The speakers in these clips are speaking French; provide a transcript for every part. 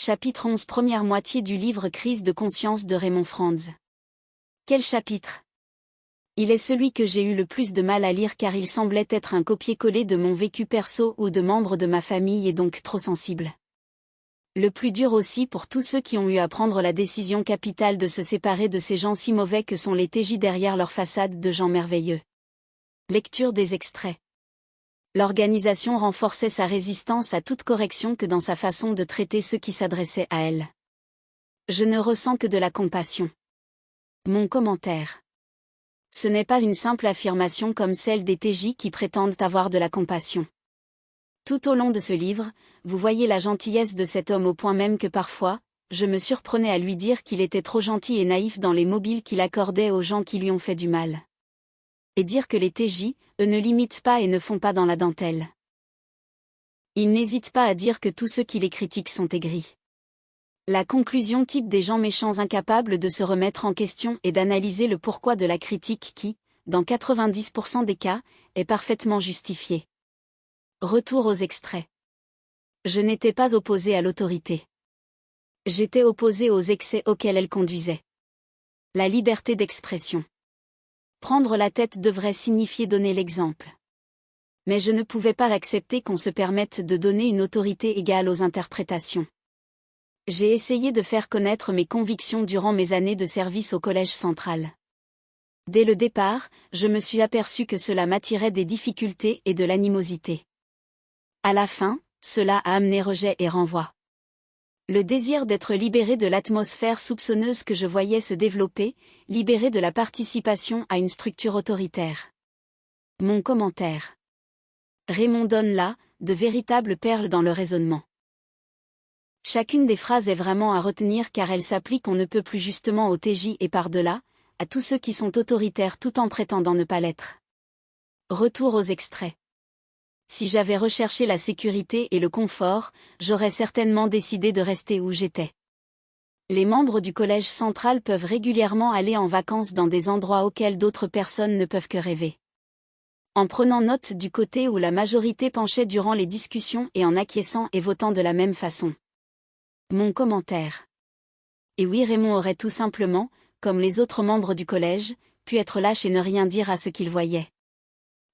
Chapitre 11. Première moitié du livre Crise de conscience de Raymond Franz. Quel chapitre! Il est celui que j'ai eu le plus de mal à lire car il semblait être un copier-coller de mon vécu perso ou de membres de ma famille et donc trop sensible. Le plus dur aussi pour tous ceux qui ont eu à prendre la décision capitale de se séparer de ces gens si mauvais que sont les TJ derrière leur façade de gens merveilleux. Lecture des extraits. L'organisation renforçait sa résistance à toute correction que dans sa façon de traiter ceux qui s'adressaient à elle. Je ne ressens que de la compassion. Mon commentaire. Ce n'est pas une simple affirmation comme celle des TJ qui prétendent avoir de la compassion. Tout au long de ce livre, vous voyez la gentillesse de cet homme au point même que parfois, je me surprenais à lui dire qu'il était trop gentil et naïf dans les mobiles qu'il accordait aux gens qui lui ont fait du mal. Et dire que les TJ, eux ne limitent pas et ne font pas dans la dentelle. Ils n'hésitent pas à dire que tous ceux qui les critiquent sont aigris. La conclusion type des gens méchants incapables de se remettre en question et d'analyser le pourquoi de la critique qui, dans 90% des cas, est parfaitement justifiée. Retour aux extraits. Je n'étais pas opposé à l'autorité. J'étais opposé aux excès auxquels elle conduisait. La liberté d'expression. Prendre la tête devrait signifier donner l'exemple. Mais je ne pouvais pas accepter qu'on se permette de donner une autorité égale aux interprétations. J'ai essayé de faire connaître mes convictions durant mes années de service au Collège central. Dès le départ, je me suis aperçu que cela m'attirait des difficultés et de l'animosité. À la fin, cela a amené rejet et renvoi. Le désir d'être libéré de l'atmosphère soupçonneuse que je voyais se développer, libéré de la participation à une structure autoritaire. Mon commentaire. Raymond donne là, de véritables perles dans le raisonnement. Chacune des phrases est vraiment à retenir car elle s'applique on ne peut plus justement aux TJ et par-delà, à tous ceux qui sont autoritaires tout en prétendant ne pas l'être. Retour aux extraits. Si j'avais recherché la sécurité et le confort, j'aurais certainement décidé de rester où j'étais. Les membres du Collège central peuvent régulièrement aller en vacances dans des endroits auxquels d'autres personnes ne peuvent que rêver. En prenant note du côté où la majorité penchait durant les discussions et en acquiesçant et votant de la même façon. Mon commentaire. Et oui, Raymond aurait tout simplement, comme les autres membres du collège, pu être lâche et ne rien dire à ce qu'il voyait.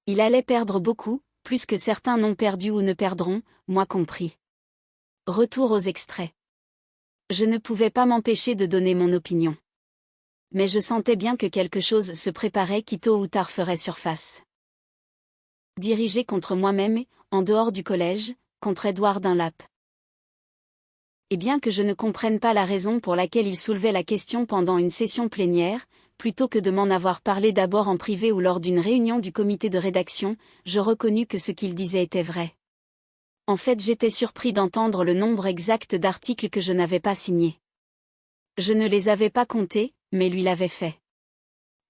Il allait perdre beaucoup, plus que certains n'ont perdu ou ne perdront, moi compris. Retour aux extraits. Je ne pouvais pas m'empêcher de donner mon opinion. Mais je sentais bien que quelque chose se préparait qui tôt ou tard ferait surface. Dirigé contre moi-même et, en dehors du collège, contre Édouard Dunlap. Et bien que je ne comprenne pas la raison pour laquelle il soulevait la question pendant une session plénière, plutôt que de m'en avoir parlé d'abord en privé ou lors d'une réunion du comité de rédaction, je reconnus que ce qu'il disait était vrai. En fait, j'étais surpris d'entendre le nombre exact d'articles que je n'avais pas signés. Je ne les avais pas comptés, mais lui l'avait fait.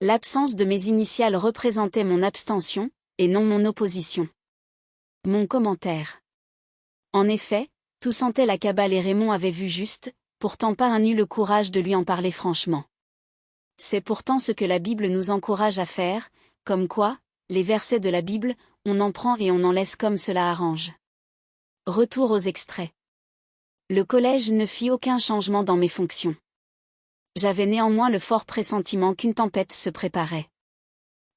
L'absence de mes initiales représentait mon abstention, et non mon opposition. Mon commentaire. En effet, tout sentait la cabale et Raymond avait vu juste, pourtant pas un eut le courage de lui en parler franchement. C'est pourtant ce que la Bible nous encourage à faire, comme quoi, les versets de la Bible, on en prend et on en laisse comme cela arrange. Retour aux extraits. Le collège ne fit aucun changement dans mes fonctions. J'avais néanmoins le fort pressentiment qu'une tempête se préparait.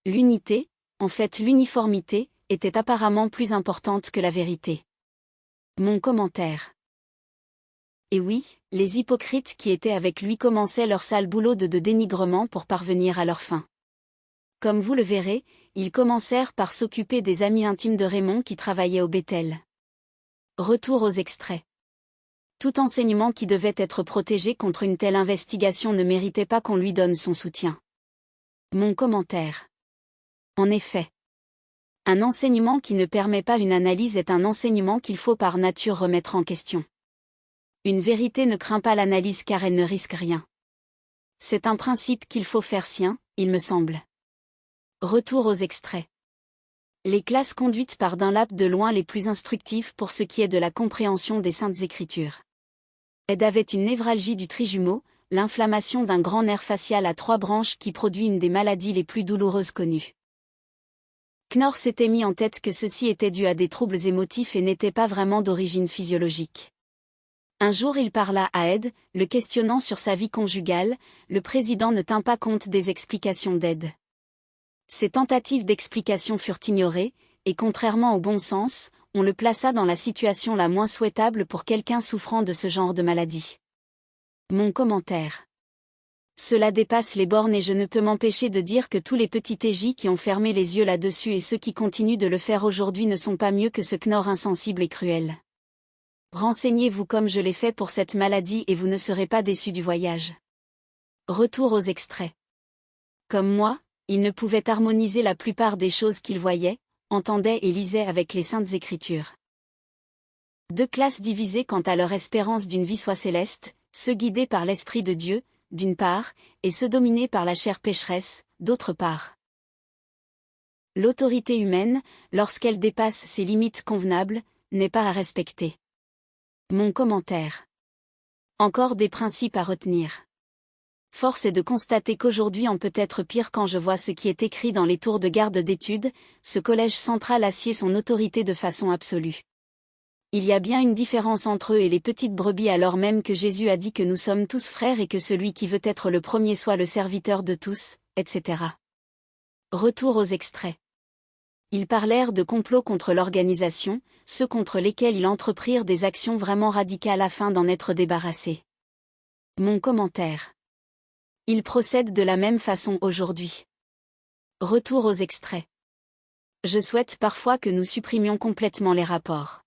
L'unité, en fait l'uniformité, était apparemment plus importante que la vérité. Mon commentaire. Et oui, les hypocrites qui étaient avec lui commençaient leur sale boulot de dénigrement pour parvenir à leur fin. Comme vous le verrez, ils commencèrent par s'occuper des amis intimes de Raymond qui travaillaient au Bethel. Retour aux extraits. Tout enseignement qui devait être protégé contre une telle investigation ne méritait pas qu'on lui donne son soutien. Mon commentaire. En effet. Un enseignement qui ne permet pas une analyse est un enseignement qu'il faut par nature remettre en question. Une vérité ne craint pas l'analyse car elle ne risque rien. C'est un principe qu'il faut faire sien, il me semble. Retour aux extraits. Les classes conduites par Dunlap de loin les plus instructives pour ce qui est de la compréhension des Saintes Écritures. Ed avait une névralgie du trijumeau, l'inflammation d'un grand nerf facial à 3 branches qui produit une des maladies les plus douloureuses connues. Knorr s'était mis en tête que ceci était dû à des troubles émotifs et n'était pas vraiment d'origine physiologique. Un jour il parla à Ed, le questionnant sur sa vie conjugale, le président ne tint pas compte des explications d'Ed. Ses tentatives d'explication furent ignorées, et contrairement au bon sens, on le plaça dans la situation la moins souhaitable pour quelqu'un souffrant de ce genre de maladie. Mon commentaire. Cela dépasse les bornes et je ne peux m'empêcher de dire que tous les petits TJ qui ont fermé les yeux là-dessus et ceux qui continuent de le faire aujourd'hui ne sont pas mieux que ce Knorr insensible et cruel. Renseignez-vous comme je l'ai fait pour cette maladie et vous ne serez pas déçus du voyage. Retour aux extraits. Comme moi, il ne pouvait harmoniser la plupart des choses qu'il voyait, entendait et lisait avec les Saintes Écritures. Deux classes divisées quant à leur espérance d'une vie soit céleste, ceux guidés par l'Esprit de Dieu, d'une part, et ceux dominés par la chair pécheresse, d'autre part. L'autorité humaine, lorsqu'elle dépasse ses limites convenables, n'est pas à respecter. Mon commentaire. Encore des principes à retenir. Force est de constater qu'aujourd'hui en peut être pire quand je vois ce qui est écrit dans les tours de garde d'études, ce collège central assied son autorité de façon absolue. Il y a bien une différence entre eux et les petites brebis alors même que Jésus a dit que nous sommes tous frères et que celui qui veut être le premier soit le serviteur de tous, etc. Retour aux extraits. Ils parlèrent de complots contre l'organisation, ceux contre lesquels ils entreprirent des actions vraiment radicales afin d'en être débarrassés. Mon commentaire. Ils procèdent de la même façon aujourd'hui. Retour aux extraits. Je souhaite parfois que nous supprimions complètement les rapports.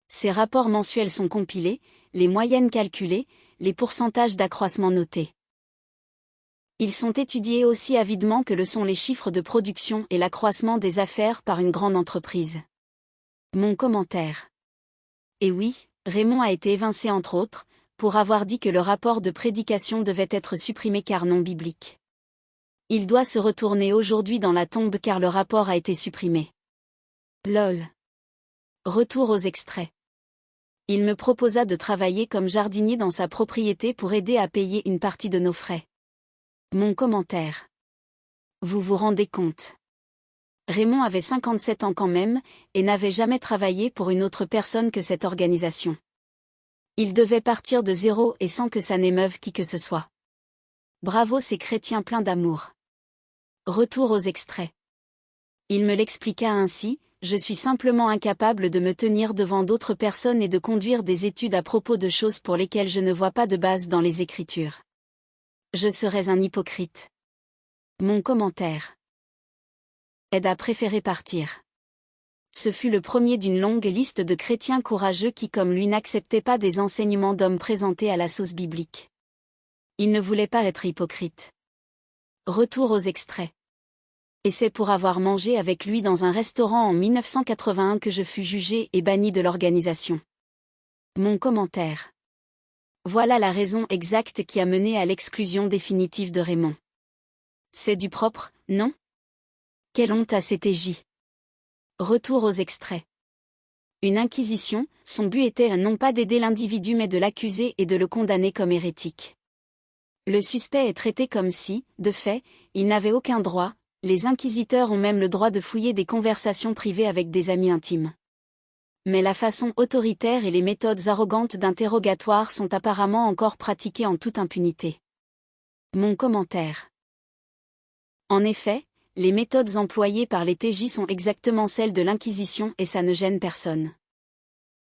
Ces rapports mensuels sont compilés, les moyennes calculées, les pourcentages d'accroissement notés. Ils sont étudiés aussi avidement que le sont les chiffres de production et l'accroissement des affaires par une grande entreprise. Mon commentaire. Et oui, Raymond a été évincé entre autres, pour avoir dit que le rapport de prédication devait être supprimé car non biblique. Il doit se retourner aujourd'hui dans la tombe car le rapport a été supprimé. Lol. Retour aux extraits. Il me proposa de travailler comme jardinier dans sa propriété pour aider à payer une partie de nos frais. Mon commentaire. Vous vous rendez compte? Raymond avait 57 ans quand même, et n'avait jamais travaillé pour une autre personne que cette organisation. Il devait partir de zéro et sans que ça n'émeuve qui que ce soit. Bravo ces chrétiens pleins d'amour. Retour aux extraits. Il me l'expliqua ainsi, je suis simplement incapable de me tenir devant d'autres personnes et de conduire des études à propos de choses pour lesquelles je ne vois pas de base dans les Écritures. Je serais un hypocrite. Mon commentaire. Ed a préféré partir. Ce fut le premier d'une longue liste de chrétiens courageux qui comme lui n'acceptaient pas des enseignements d'hommes présentés à la sauce biblique. Il ne voulait pas être hypocrite. Retour aux extraits. Et c'est pour avoir mangé avec lui dans un restaurant en 1981 que je fus jugé et banni de l'organisation. Mon commentaire. Voilà la raison exacte qui a mené à l'exclusion définitive de Raymond. C'est du propre, non? Quelle honte à ces TJ. Retour aux extraits. Une inquisition, son but était non pas d'aider l'individu mais de l'accuser et de le condamner comme hérétique. Le suspect est traité comme si, de fait, il n'avait aucun droit, les inquisiteurs ont même le droit de fouiller des conversations privées avec des amis intimes. Mais la façon autoritaire et les méthodes arrogantes d'interrogatoire sont apparemment encore pratiquées en toute impunité. Mon commentaire. En effet, les méthodes employées par les TJ sont exactement celles de l'Inquisition et ça ne gêne personne.